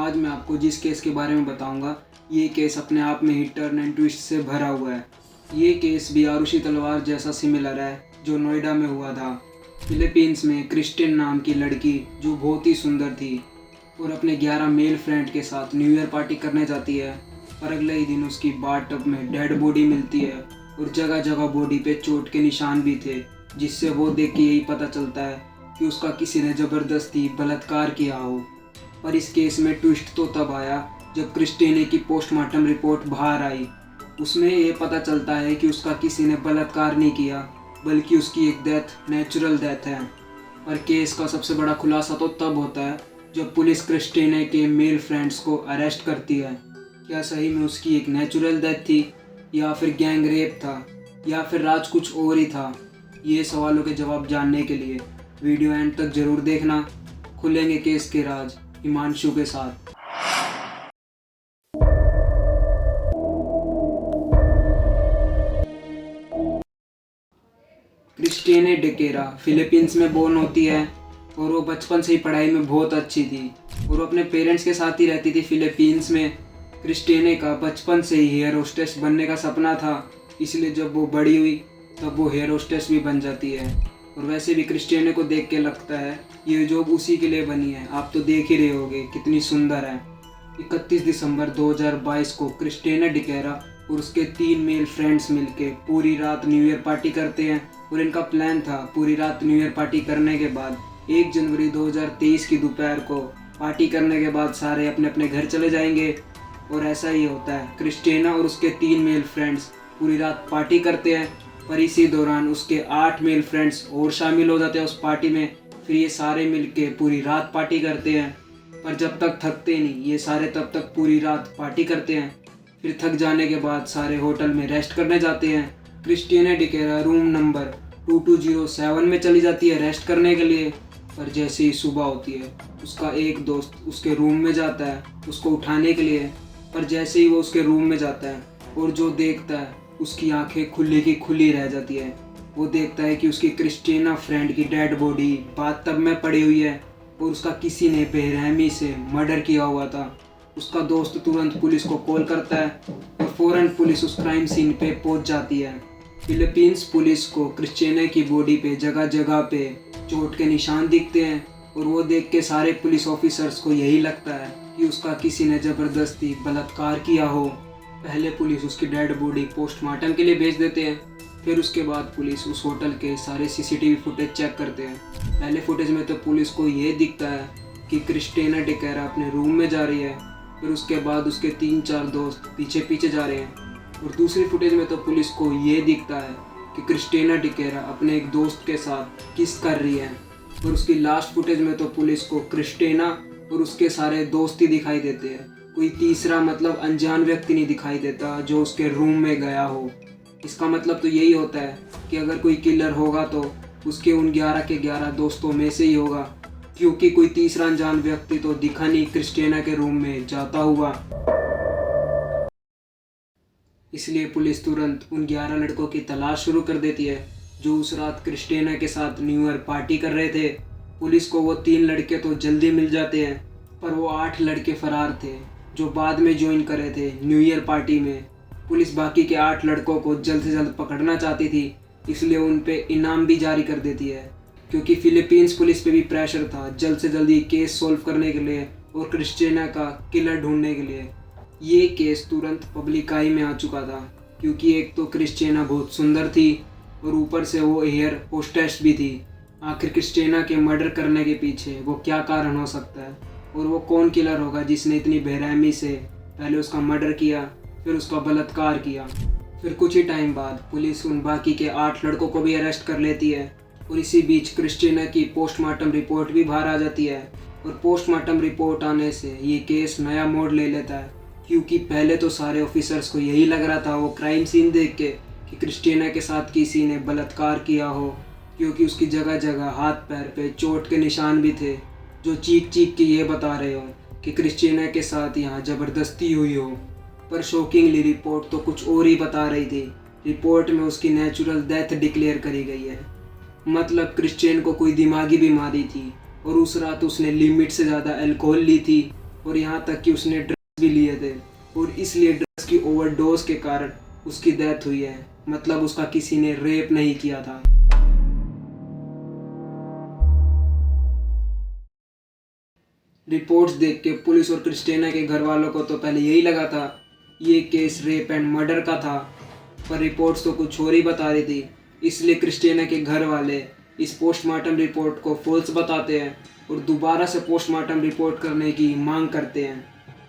आज मैं आपको जिस केस के बारे में बताऊंगा, ये केस अपने आप में ही टर्न एंड ट्विस्ट से भरा हुआ है। ये केस भी आरुषि तलवार जैसा सिमिलर है जो नोएडा में हुआ था। फिलीपींस में क्रिस्टिन नाम की लड़की जो बहुत ही सुंदर थी और अपने 11 मेल फ्रेंड के साथ न्यू ईयर पार्टी करने जाती है, पर अगले ही दिन उसकी बाथटब में डेड बॉडी मिलती है और जगह जगह बॉडी पे चोट के निशान भी थे, जिससे वो देख के यही पता चलता है कि उसका किसी ने ज़बरदस्ती बलात्कार किया हो। पर इस केस में ट्विस्ट तो तब आया जब क्रिस्टीने की पोस्टमार्टम रिपोर्ट बाहर आई। उसमें ये पता चलता है कि उसका किसी ने बलात्कार नहीं किया, बल्कि उसकी एक डेथ नेचुरल डेथ है। पर केस का सबसे बड़ा खुलासा तो तब होता है जब पुलिस क्रिस्टीने के मेल फ्रेंड्स को अरेस्ट करती है। क्या सही में उसकी एक नेचुरल डेथ थी, या फिर गैंग रेप था, या फिर राज कुछ और ही था? ये सवालों के जवाब जानने के लिए वीडियो एंड तक जरूर देखना। खुलेंगे केस के राज हिमांशु के साथ। क्रिस्टीने डिकेरा फिलीपींस में बोर्न होती है और वो बचपन से ही पढ़ाई में बहुत अच्छी थी और वो अपने पेरेंट्स के साथ ही रहती थी फिलीपींस में। क्रिस्टीने का बचपन से ही हेयर होस्टेस बनने का सपना था, इसलिए जब वो बड़ी हुई तब वो हेयर होस्टेस भी बन जाती है। और वैसे भी क्रिस्टीने को देख के लगता है ये जॉब उसी के लिए बनी है। आप तो देख ही रहे होगे कितनी सुंदर है। 31 दिसंबर 2022 को क्रिस्टीने डिकेरा और उसके 3 मेल फ्रेंड्स मिलके पूरी रात न्यू ईयर पार्टी करते हैं और इनका प्लान था पूरी रात न्यू ईयर पार्टी करने के बाद 1 जनवरी 2023 की दोपहर को पार्टी करने के बाद सारे अपने अपने घर चले जाएंगे। और ऐसा ही होता है, क्रिस्टीना और उसके 3 मेल फ्रेंड्स पूरी रात पार्टी करते हैं, पर इसी दौरान उसके 8 मेल फ्रेंड्स और शामिल हो जाते हैं उस पार्टी में। फिर ये सारे मिलके पूरी रात पार्टी करते हैं, पर जब तक थकते नहीं ये सारे तब तक पूरी रात पार्टी करते हैं। फिर थक जाने के बाद सारे होटल में रेस्ट करने जाते हैं। क्रिस्टीना डिकेरा रूम नंबर 2207 में चली जाती है रेस्ट करने के लिए, पर जैसे ही सुबह होती है उसका एक दोस्त उसके रूम में जाता है उसको उठाने के लिए। पर जैसे ही वो उसके रूम में जाता है और जो देखता है उसकी आंखें खुली की खुली रह जाती है। वो देखता है कि उसकी क्रिस्टीना फ्रेंड की डेड बॉडी बाथटब में पड़ी हुई है और उसका किसी ने बेरहमी से मर्डर किया हुआ था। उसका दोस्त तुरंत पुलिस को कॉल करता है और फौरन पुलिस उस क्राइम सीन पे पहुंच जाती है। फिलीपींस पुलिस को क्रिस्टीना की बॉडी पे जगह जगह पे चोट के निशान दिखते हैं और वो देख के सारे पुलिस ऑफिसर्स को यही लगता है कि उसका किसी ने ज़बरदस्ती बलात्कार किया हो। पहले पुलिस उसकी डेड बॉडी पोस्टमार्टम के लिए भेज देते हैं, फिर उसके बाद पुलिस उस होटल के सारे सीसीटीवी फुटेज चेक करते हैं। पहले फुटेज में तो पुलिस को ये दिखता है कि क्रिस्टीना डिकेरा अपने रूम में जा रही है, फिर उसके बाद उसके 3-4 दोस्त पीछे पीछे जा रहे हैं। और दूसरी फुटेज में तो पुलिस को ये दिखता है कि क्रिस्टीना डिकेरा अपने एक दोस्त के साथ किस कर रही है। और उसकी लास्ट फुटेज में तो पुलिस को क्रिस्टीना और उसके सारे दोस्त ही दिखाई देते हैं। कोई तीसरा मतलब अनजान व्यक्ति नहीं दिखाई देता जो उसके रूम में गया हो। इसका मतलब तो यही होता है कि अगर कोई किलर होगा तो उसके उन 11 के 11 दोस्तों में से ही होगा, क्योंकि कोई तीसरा अनजान व्यक्ति तो दिखा नहीं क्रिस्टीना के रूम में जाता हुआ। इसलिए पुलिस तुरंत उन 11 लड़कों की तलाश शुरू कर देती है जो उस रात क्रिस्टीना के साथ न्यू ईयर पार्टी कर रहे थे। पुलिस को वो 3 लड़के तो जल्दी मिल जाते हैं, पर वो 8 लड़के फरार थे जो बाद में ज्वाइन करे थे न्यू ईयर पार्टी में। पुलिस बाकी के 8 लड़कों को जल्द से जल्द पकड़ना चाहती थी, इसलिए उन पे इनाम भी जारी कर देती है, क्योंकि फिलीपींस पुलिस पे भी प्रेशर था जल्द से जल्दी केस सॉल्व करने के लिए और क्रिस्टीना का किलर ढूंढने के लिए। ये केस तुरंत पब्लिक आई में आ चुका था, क्योंकि एक तो क्रिस्टीना बहुत सुंदर थी और ऊपर से वो हेयर होस्टेस भी थी। आखिर क्रिस्टीना के मर्डर करने के पीछे वो क्या कारण हो सकता है, और वो कौन किलर होगा जिसने इतनी बेरहमी से पहले उसका मर्डर किया फिर उसका बलात्कार किया। फिर कुछ ही टाइम बाद पुलिस उन बाकी के 8 लड़कों को भी अरेस्ट कर लेती है और इसी बीच क्रिस्टीना की पोस्टमार्टम रिपोर्ट भी बाहर आ जाती है। और पोस्टमार्टम रिपोर्ट आने से ये केस नया मोड़ ले लेता है, क्योंकि पहले तो सारे ऑफिसर्स को यही लग रहा था वो क्राइम सीन देख के कि क्रिस्टीना के साथ किसी ने बलात्कार किया हो, क्योंकि उसकी जगह जगह हाथ पैर पे चोट के निशान भी थे जो चीख चीख के ये बता रहे हो कि क्रिस्टीना के साथ यहाँ ज़बरदस्ती हुई हो। पर शॉकिंगली रिपोर्ट तो कुछ और ही बता रही थी। रिपोर्ट में उसकी नेचुरल डेथ डिक्लेयर करी गई है। मतलब क्रिस्टीन को कोई दिमागी बीमारी थी और उस रात उसने लिमिट से ज़्यादा अल्कोहल ली थी और यहाँ तक कि उसने ड्रग्स भी लिए थे और इसलिए ड्रग्स की ओवरडोज के कारण उसकी डेथ हुई है। मतलब उसका किसी ने रेप नहीं किया था। रिपोर्ट्स देख के पुलिस और क्रिस्टिना के घर वालों को तो पहले यही लगा था ये केस रेप एंड मर्डर का था, पर रिपोर्ट्स तो कुछ और ही बता रही थी। इसलिए क्रिस्टिना के घर वाले इस पोस्टमार्टम रिपोर्ट को फॉल्स बताते हैं और दोबारा से पोस्टमार्टम रिपोर्ट करने की मांग करते हैं।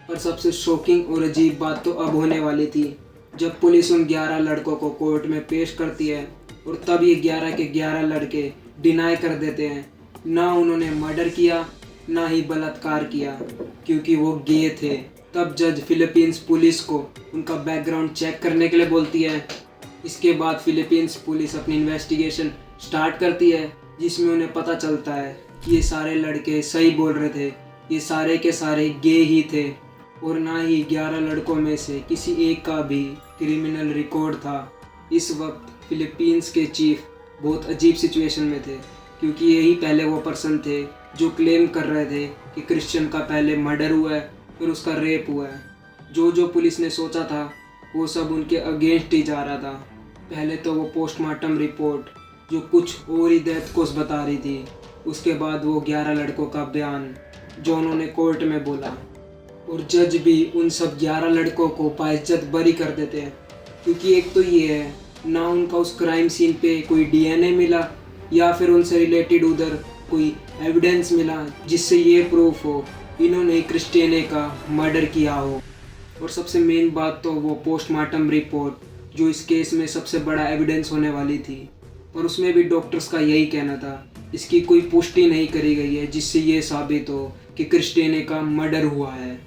पर सबसे शॉकिंग और अजीब बात तो अब होने वाली थी, जब पुलिस उन 11 लड़कों को कोर्ट में पेश करती है और तब ये 11 के 11 लड़के डिनाई कर देते हैं ना उन्होंने मर्डर किया ना ही बलात्कार किया, क्योंकि वो गे थे। तब जज फिलीपींस पुलिस को उनका बैकग्राउंड चेक करने के लिए बोलती है। इसके बाद फिलीपींस पुलिस अपनी इन्वेस्टिगेशन स्टार्ट करती है, जिसमें उन्हें पता चलता है कि ये सारे लड़के सही बोल रहे थे, ये सारे के सारे गे ही थे और ना ही 11 लड़कों में से किसी एक का भी क्रिमिनल रिकॉर्ड था। इस वक्त फिलीपींस के चीफ बहुत अजीब सिचुएशन में थे, क्योंकि यही पहले वो पर्सन थे जो क्लेम कर रहे थे कि क्रिश्चियन का पहले मर्डर हुआ है फिर उसका रेप हुआ है। जो पुलिस ने सोचा था वो सब उनके अगेंस्ट ही जा रहा था। पहले तो वो पोस्टमार्टम रिपोर्ट जो कुछ और ही डेथ कोस बता रही थी, उसके बाद वो 11 लड़कों का बयान जो उन्होंने कोर्ट में बोला, और जज भी उन सब 11 लड़कों को बाइज्जत बरी कर देते हैं। क्योंकि एक तो ये है ना उनका उस क्राइम सीन पे कोई डीएनए मिला या फिर उनसे रिलेटेड उधर कोई एविडेंस मिला जिससे ये प्रूफ हो इन्होंने क्रिस्टियने का मर्डर किया हो। और सबसे मेन बात तो वो पोस्टमार्टम रिपोर्ट जो इस केस में सबसे बड़ा एविडेंस होने वाली थी, पर उसमें भी डॉक्टर्स का यही कहना था इसकी कोई पुष्टि नहीं करी गई है जिससे ये साबित हो कि क्रिस्टियने का मर्डर हुआ है।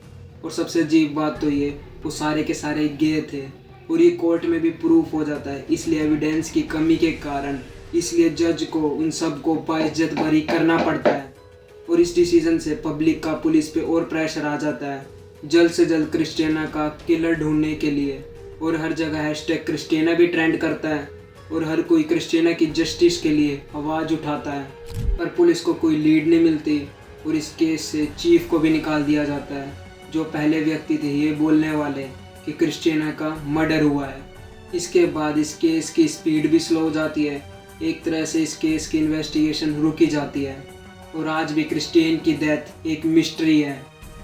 और सबसे अजीब बात तो ये वो सारे के सारे गे थे और ये कोर्ट में भी प्रूफ हो जाता है। इसलिए एविडेंस की कमी के कारण इसलिए जज को उन सब को बाइज्जत बरी करना पड़ता है और इस डिसीजन से पब्लिक का पुलिस पे और प्रेशर आ जाता है जल्द से जल्द क्रिस्टियना का किलर ढूंढने के लिए। और हर जगह हैशटैग क्रिस्टियना भी ट्रेंड करता है और हर कोई क्रिस्टियना की जस्टिस के लिए आवाज़ उठाता है, पर पुलिस को कोई लीड नहीं मिलती और इस केस से चीफ को भी निकाल दिया जाता है, जो पहले व्यक्ति थे ये बोलने वाले कि क्रिस्टियना का मर्डर हुआ है। इसके बाद इस केस की स्पीड भी स्लो हो जाती है। एक तरह से इस केस की इन्वेस्टिगेशन रुकी जाती है और आज भी क्रिस्टियन की डेथ एक मिस्ट्री है।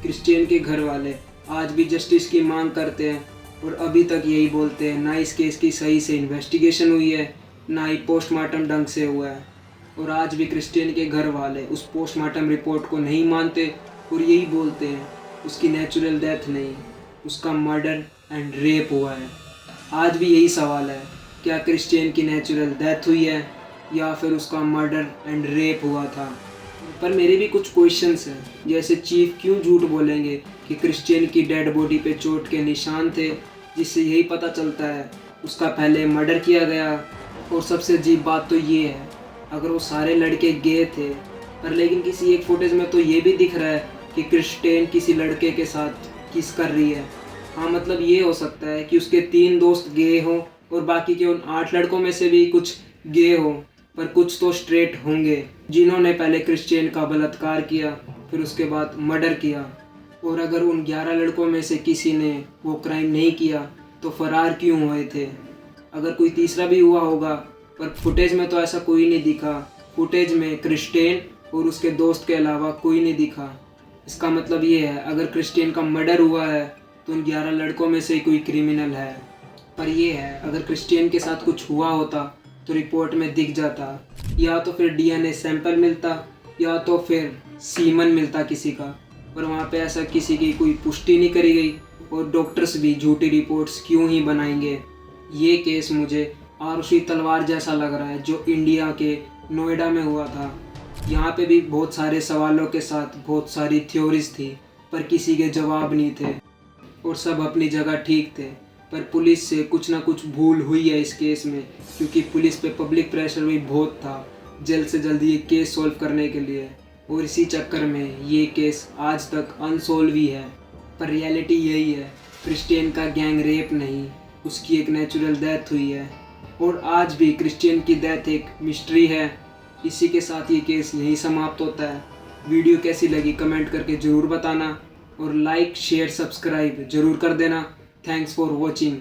क्रिस्टियन के घर वाले आज भी जस्टिस की मांग करते हैं और अभी तक यही बोलते हैं ना इस केस की सही से इन्वेस्टिगेशन हुई है ना ही पोस्टमार्टम ढंग से हुआ है। और आज भी क्रिस्टियन के घर वाले उस पोस्टमार्टम रिपोर्ट को नहीं मानते और यही बोलते हैं उसकी नेचुरल डेथ नहीं, उसका मर्डर एंड रेप हुआ है। आज भी यही सवाल है, क्या क्रिस्टियन की नेचुरल डेथ हुई है या फिर उसका मर्डर एंड रेप हुआ था। पर मेरे भी कुछ क्वेश्चंस हैं, जैसे चीफ क्यों झूठ बोलेंगे कि क्रिस्टियन की डेड बॉडी पे चोट के निशान थे, जिससे यही पता चलता है उसका पहले मर्डर किया गया। और सबसे अजीब बात तो ये है, अगर वो सारे लड़के गे थे पर लेकिन किसी एक फुटेज में तो ये भी दिख रहा है कि क्रिस्टियन किसी लड़के के साथ किस कर रही है। हाँ, मतलब ये हो सकता है कि उसके 3 दोस्त गे हों और बाकी के उन 8 लड़कों में से भी कुछ गे हों, पर कुछ तो स्ट्रेट होंगे जिन्होंने पहले क्रिस्टियन का बलात्कार किया फिर उसके बाद मर्डर किया। और अगर उन 11 लड़कों में से किसी ने वो क्राइम नहीं किया तो फरार क्यों हुए थे। अगर कोई तीसरा भी हुआ होगा, पर फुटेज में तो ऐसा कोई नहीं दिखा। फुटेज में क्रिस्टियन और उसके दोस्त के अलावा कोई नहीं दिखा। इसका मतलब ये है अगर क्रिस्टियन का मर्डर हुआ है तो उन 11 लड़कों में से कोई क्रिमिनल है। पर ये है अगर क्रिस्टियन के साथ कुछ हुआ होता तो रिपोर्ट में दिख जाता, या तो फिर डीएनए सैंपल मिलता या तो फिर सीमन मिलता किसी का, पर वहाँ पे ऐसा किसी की कोई पुष्टि नहीं करी गई। और डॉक्टर्स भी झूठी रिपोर्ट्स क्यों ही बनाएंगे। ये केस मुझे आरुषि तलवार जैसा लग रहा है जो इंडिया के नोएडा में हुआ था। यहाँ पे भी बहुत सारे सवालों के साथ बहुत सारी थ्योरीज थी, पर किसी के जवाब नहीं थे और सब अपनी जगह ठीक थे। पर पुलिस से कुछ ना कुछ भूल हुई है इस केस में, क्योंकि पुलिस पे पब्लिक प्रेशर भी बहुत था जल्द से जल्द ये केस सॉल्व करने के लिए, और इसी चक्कर में ये केस आज तक अनसॉल्व ही है। पर रियलिटी यही है, क्रिस्टियन का गैंग रेप नहीं, उसकी एक नेचुरल डेथ हुई है और आज भी क्रिस्टियन की डेथ एक मिस्ट्री है। इसी के साथ ये केस यहीं समाप्त होता है। वीडियो कैसी लगी कमेंट करके ज़रूर बताना और लाइक शेयर सब्सक्राइब जरूर कर देना। Thanks for watching.